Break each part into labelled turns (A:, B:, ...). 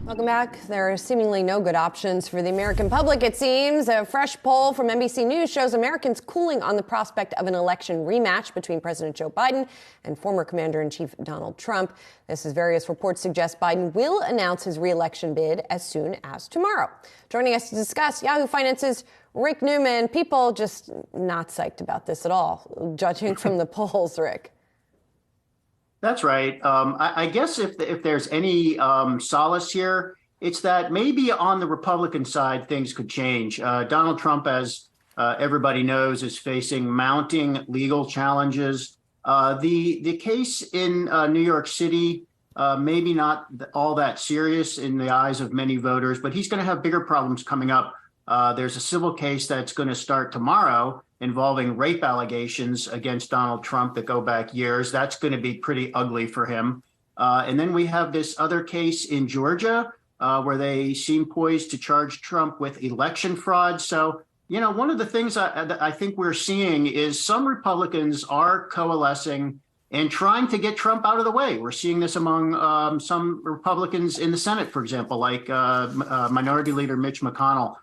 A: Welcome back. There are seemingly no good options for the American public, it seems. A fresh poll from NBC News shows Americans cooling on the prospect of an election rematch between President Joe Biden and former Commander-in-Chief Donald Trump. This as various reports suggest Biden will announce his re-election bid as soon as tomorrow. Joining us to discuss, Yahoo Finance's Rick Newman. People just not psyched about this at all, judging from the polls, Rick.
B: That's right. I guess if there's any solace here, it's that maybe on the Republican side, things could change. Donald Trump, as everybody knows, is facing mounting legal challenges. The case in New York City, maybe not all that serious in the eyes of many voters, but he's going to have bigger problems coming up. There's a civil case that's going to start tomorrow involving rape allegations against Donald Trump that go back years. That's going to be pretty ugly for him. And then we have this other case in Georgia where they seem poised to charge Trump with election fraud. So, you know, one of the things I think we're seeing is some Republicans are coalescing and trying to get Trump out of the way. We're seeing this among some Republicans in the Senate, for example, like Minority Leader Mitch McConnell.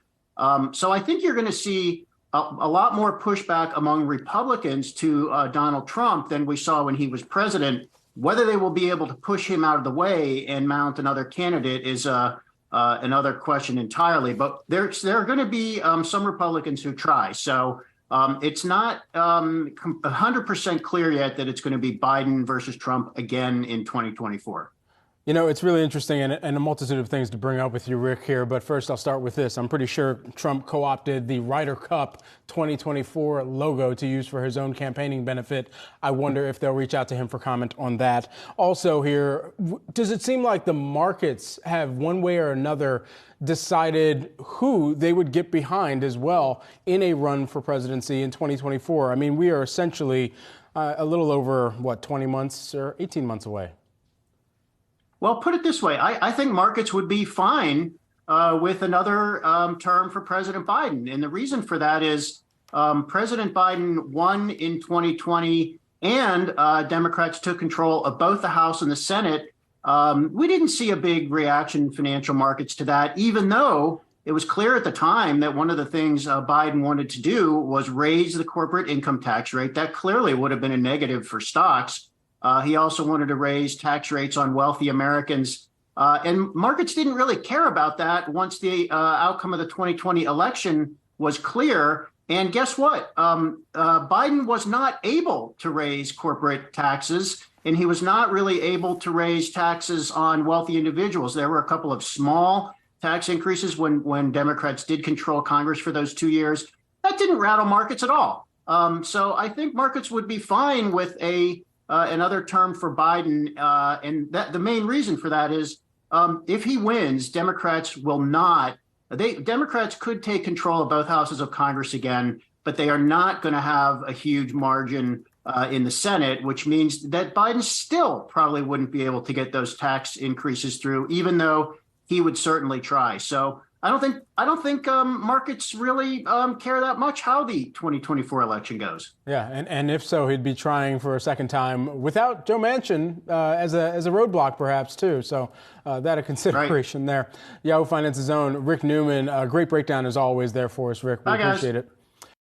B: So I think you're going to see a lot more pushback among Republicans to Donald Trump than we saw when he was president. Whether they will be able to push him out of the way and mount another candidate is another question entirely. But there are going to be some Republicans who try. So it's not 100% clear yet that it's going to be Biden versus Trump again in 2024.
C: You know, it's really interesting and a multitude of things to bring up with you, Rick, here. But first, I'll start with this. I'm pretty sure Trump co-opted the Ryder Cup 2024 logo to use for his own campaigning benefit. I wonder if they'll reach out to him for comment on that. Also here, does it seem like the markets have one way or another decided who they would get behind as well in a run for presidency in 2024? I mean, we are essentially a little over, 20 months or 18 months away?
B: Well, put it this way. I think markets would be fine with another term for President Biden. And the reason for that is President Biden won in 2020 and Democrats took control of both the House and the Senate. We didn't see a big reaction in financial markets to that, even though it was clear at the time that one of the things Biden wanted to do was raise the corporate income tax rate. That clearly would have been a negative for stocks. He also wanted to raise tax rates on wealthy Americans. And markets didn't really care about that once the outcome of the 2020 election was clear. And guess what? Biden was not able to raise corporate taxes, and he was not really able to raise taxes on wealthy individuals. There were a couple of small tax increases when Democrats did control Congress for those 2 years. That didn't rattle markets at all. So I think markets would be fine with another term for Biden. And the main reason for that is if he wins, Democrats could take control of both houses of Congress again, but they are not going to have a huge margin in the Senate, which means that Biden still probably wouldn't be able to get those tax increases through, even though he would certainly try. So I don't think markets really care that much how the 2024 election goes.
C: Yeah, and if so, he'd be trying for a second time without Joe Manchin as a roadblock, perhaps too. So that a consideration there. Yahoo Finance's own Rick Newman, great breakdown as always there for us, Rick. We appreciate it.